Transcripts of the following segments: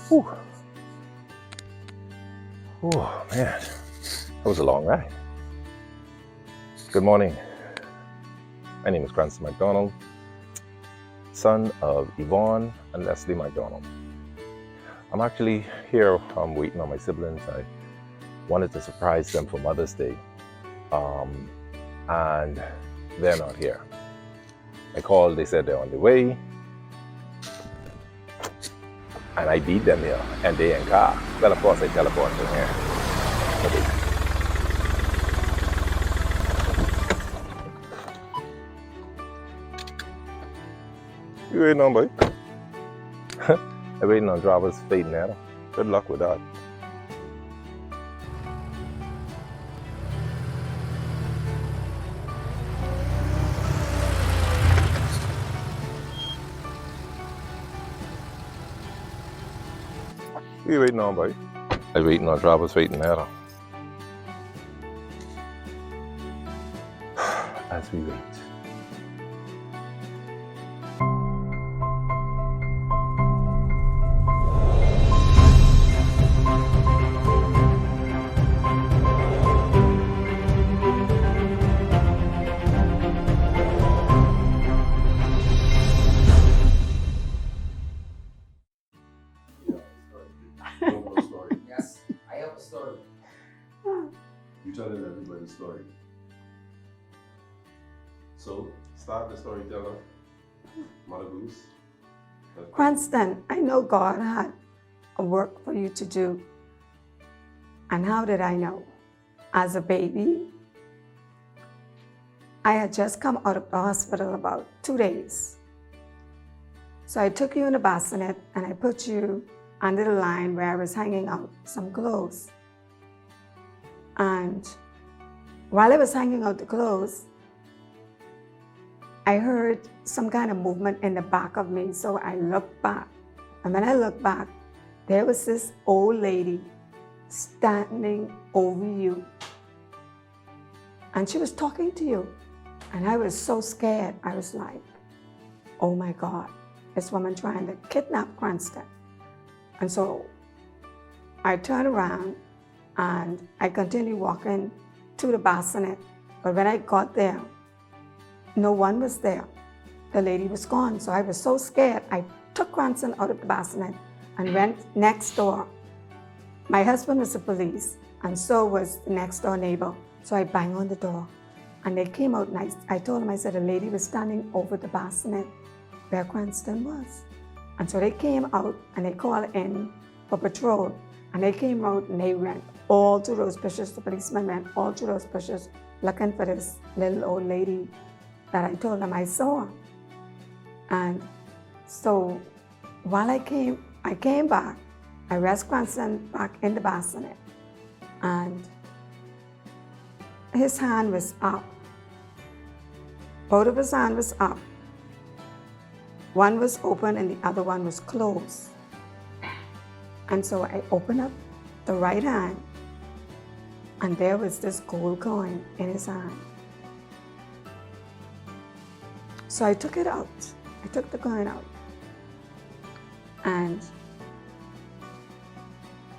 Whew. Oh, man. That was a long ride. Good morning. My name is Cranston McDonald, son of Yvonne and Leslie McDonald. I'm actually here waiting on my siblings. I wanted to surprise them for Mother's Day, and they're not here. I called, they said they're on the way, and I beat them here, and they in car. Well, of course, I teleport from here. You waiting on, boy? I'm waiting on drivers fading out. Good luck with that. You waiting on, boy? I'm waiting on drivers fading out. As we wait. Yes, I have a story. You're telling everybody the story. So, start the storyteller, Mother Goose. Cranston, I know God had a work for you to do. And how did I know? As a baby, I had just come out of the hospital about 2 days. So I took you in a bassinet and I put you under the line where I was hanging out some clothes. And while I was hanging out the clothes, I heard some kind of movement in the back of me, so I looked back. And when I looked back, there was this old lady standing over you. And she was talking to you. And I was so scared. I was like, oh my God, this woman trying to kidnap Cranston. And so I turned around and I continued walking to the bassinet. But when I got there, no one was there. The lady was gone. So I was so scared. I took Cranston out of the bassinet and went next door. My husband was the police, and so was the next door neighbor. So I banged on the door, and they came out and I told them, I said, a lady was standing over the bassinet where Cranston was. And so they came out and they called in for patrol. And they came out and they went all through those bushes. The policemen went all through those bushes looking for this little old lady that I told them I saw. And so while I came back, I rested Cranston back in the bassinet. And his hand was up. Both of his hands was up. One was open and the other one was closed. And so I opened up the right hand, and there was this gold coin in his hand. So I took it out. I took the coin out. And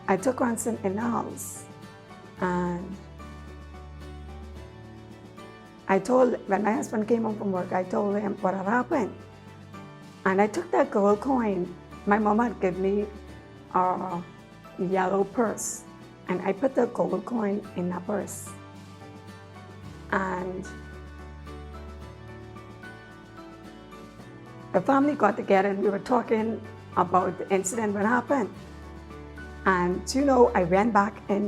I took Cranston in the house. And when my husband came home from work, I told him what had happened. And I took that gold coin. My mom had given me a yellow purse. And I put the gold coin in that purse. And the family got together and we were talking about the incident that happened. And I went back in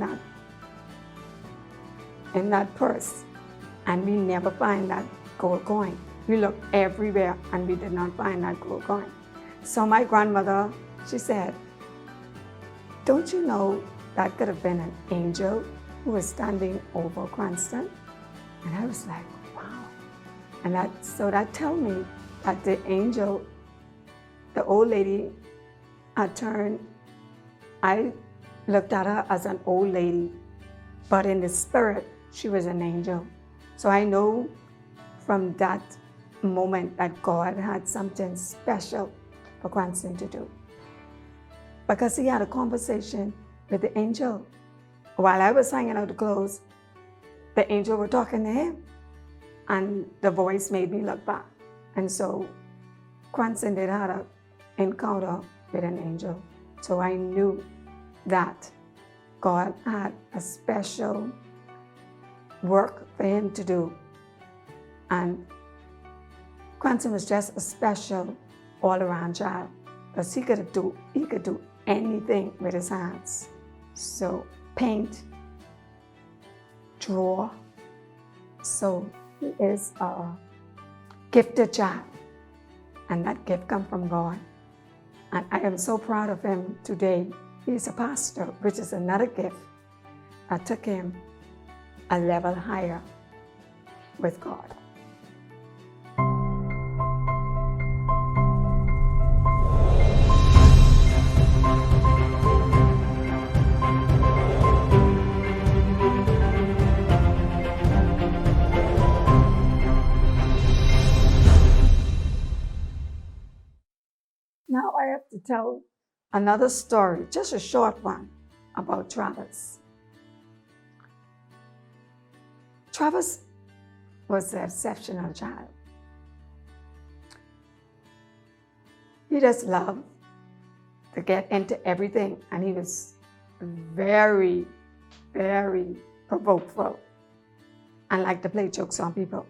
that purse, and we never find that gold coin. We looked everywhere and we did not find that gold coin. So my grandmother, she said, don't you know that could have been an angel who was standing over Cranston? And I was like, wow. And that told me that the angel, the old lady, had turned. I looked at her as an old lady, but in the spirit, she was an angel. So I know from that moment that God had something special for Cranston to do. because he had a conversation with the angel. While I was hanging out the clothes, the angel was talking to him, and the voice made me look back. And so Cranston did have an encounter with an angel. So I knew that God had a special work for him to do. And Cranston was just a special all-around child, because he could do anything with his hands. So paint, draw. So he is a gifted child, and that gift comes from God. And I am so proud of him today. He's a pastor, which is another gift that took him a level higher with God. Now I have to tell another story, just a short one, about Travis. Travis was an exceptional child. He just loved to get into everything, and he was very, very provokeful and liked to play jokes on people.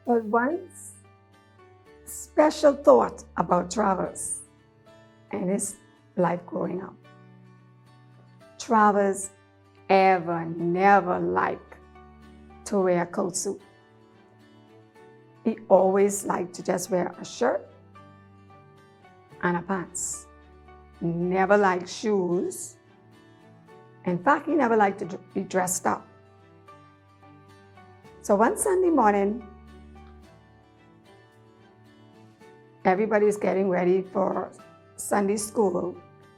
But once special thought about Travis and his life growing up. Travis never liked to wear a coat suit. He always liked to just wear a shirt and a pants. Never liked shoes. In fact, he never liked to be dressed up. So one Sunday morning, everybody's getting ready for Sunday school,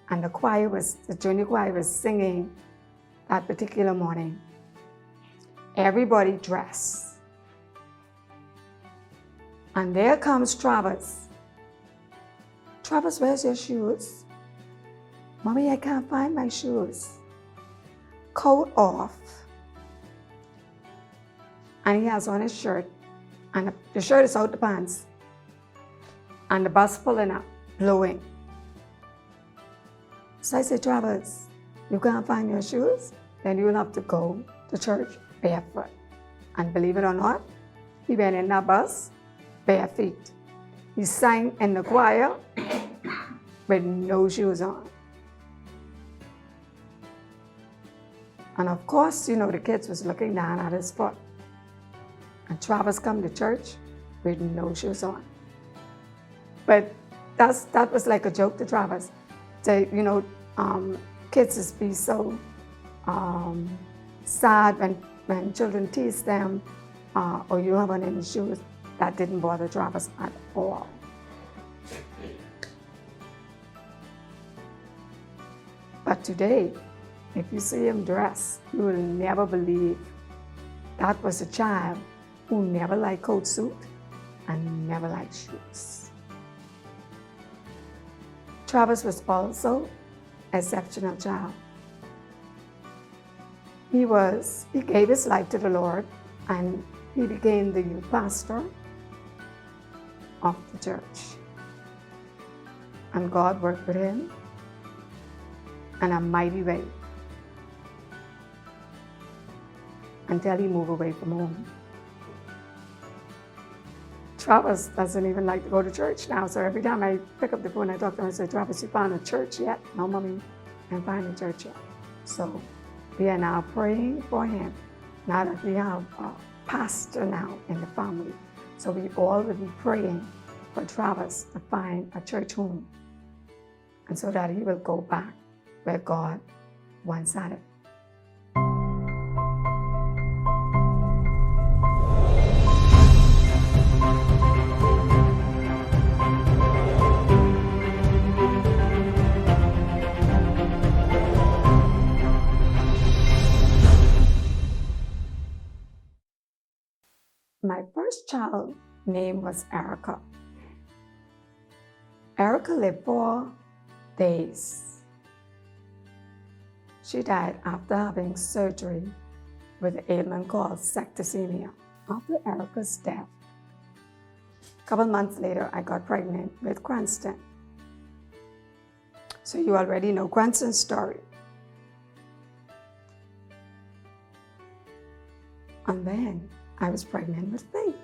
and the junior choir was singing that particular morning. Everybody dressed. And there comes Travis. Travis, where's your shoes? Mommy, I can't find my shoes. Coat off. And he has on his shirt, and the shirt is out the pants. And the bus pulling up, blowing. So I said, Travis, you can't find your shoes? Then you'll have to go to church barefoot. And believe it or not, he went in that bus bare feet. He sang in the choir with no shoes on. And of course, the kids was looking down at his foot. And Travis come to church with no shoes on. But that was like a joke to Travis. Kids just be so sad when children tease them, or you don't have on any shoes. That didn't bother Travis at all. But today, if you see him dressed, you will never believe that was a child who never liked coat suit and never liked shoes. Travis was also an exceptional child. He gave his life to the Lord, and he became the youth pastor of the church. And God worked with him in a mighty way until he moved away from home. Travis doesn't even like to go to church now, so every time I pick up the phone, I talk to him and say, Travis, you found a church yet? No, Mommy, I haven't found a church yet. So we are now praying for him, now that we have a pastor now in the family. So we all will be praying for Travis to find a church home, and so that he will go back where God once had it. My first child name was Erica. Erica lived for days. She died after having surgery with an ailment called septicemia. After Erica's death, a couple months later, I got pregnant with Cranston. So you already know Cranston's story. And then I was pregnant with Faith.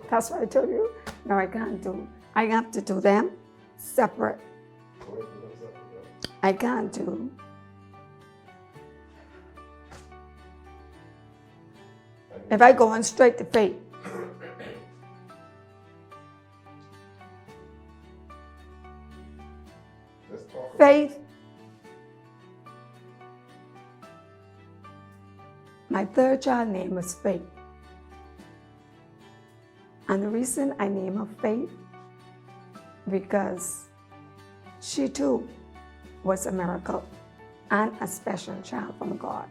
That's what I told you. No, I can't do. I have to do them separate. I can't do. If I go on straight to Faith, Faith, my third child name was Faith. And the reason I named her Faith, because she too was a miracle and a special child from God.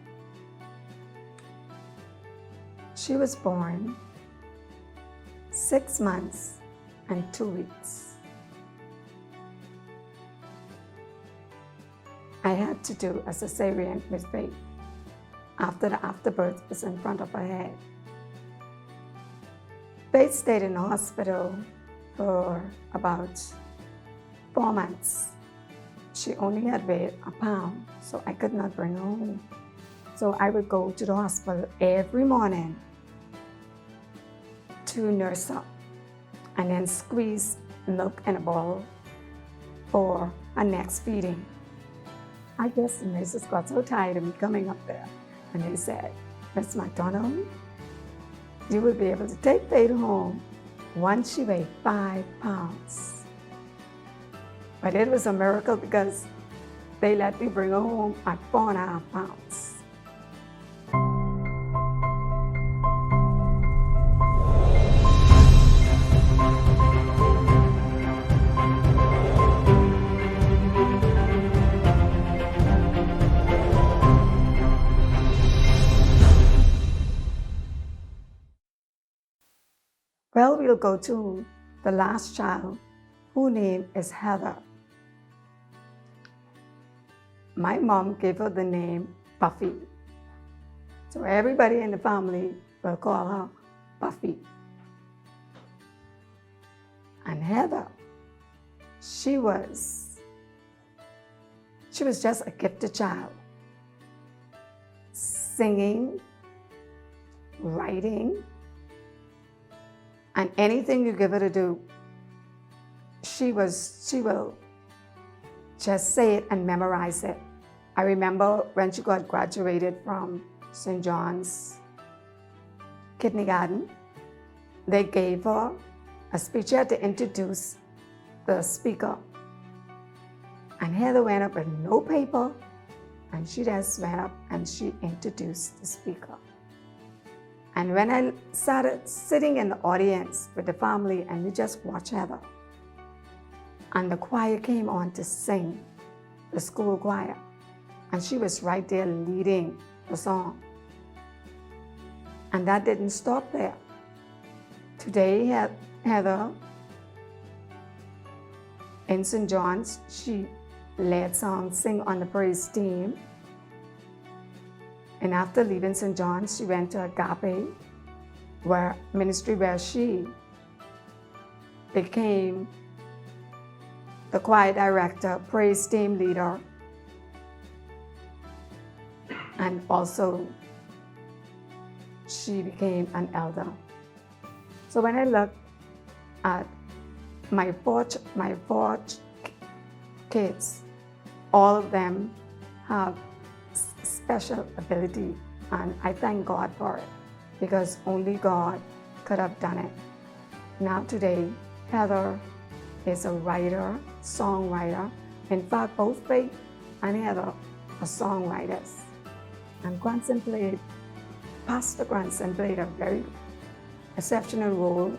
She was born 6 months and 2 weeks. I had to do a cesarean with Faith after the afterbirth was in front of her head. Faith stayed in the hospital for about 4 months. She only had weighed a pound, so I could not bring her home. So I would go to the hospital every morning to nurse her and then squeeze milk in a bowl for her next feeding. I guess the nurses got so tired of me coming up there, and they said, "Miss McDonald, you will be able to take Faith home once she weighed 5 pounds. But it was a miracle because they let me bring her home at 4.5 pounds. Well, we'll go to the last child, whose name is Heather. My mom gave her the name Buffy. So everybody in the family will call her Buffy. And Heather, she was just a gifted child. Singing, writing, and anything you give her to do, she will just say it and memorize it. I remember when she got graduated from St. John's kindergarten, they gave her a speech. She had to introduce the speaker. And Heather went up with no paper, and she just went up and she introduced the speaker. And when I started sitting in the audience with the family and we just watched Heather, and the choir came on to sing, the school choir, and she was right there leading the song. And that didn't stop there. Today, Heather, in St. John's, she led songs, sing on the praise team. And after leaving St. John's, she went to Agape, ministry where she became the choir director, praise team leader, and also she became an elder. So when I look at my four kids, all of them have special ability, and I thank God for it because only God could have done it. Now today, Heather is a writer, songwriter. In fact, both Faith and Heather are songwriters. And Pastor Cranston played a very exceptional role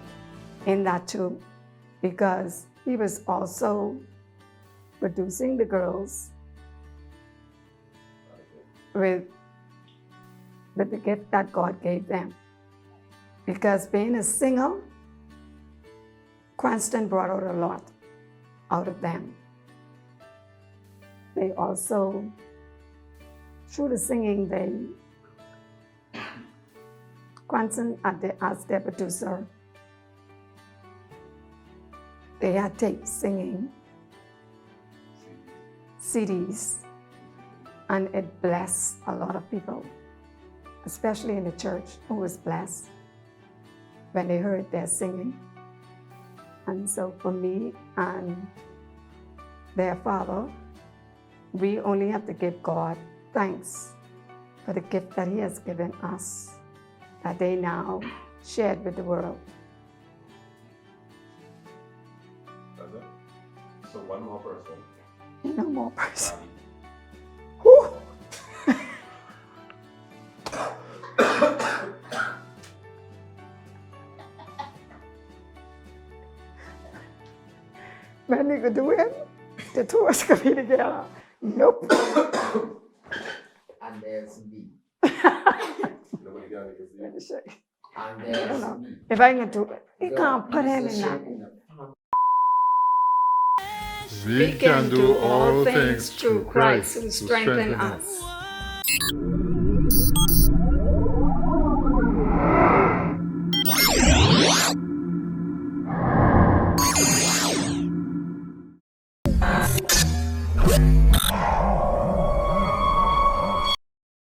in that too, because he was also producing the girls with the gift that God gave them. Because being a singer Cranston brought out a lot out of them. They also, through the singing, Cranston, as their producer, they had tapes singing, CDs, and it blessed a lot of people, especially in the church, who was blessed when they heard their singing. And so for me and their father, we only have to give God thanks for the gift that He has given us, that they now shared with the world. That's it. So one more person. No more person. Daddy. Whew. Man, you could do it. The two of us could be together. Nope. And there's me. Nobody got it. Let me see. And I there's don't know. me. If I can do it, you can't put him in that. We can do all things through Christ who strengthens us.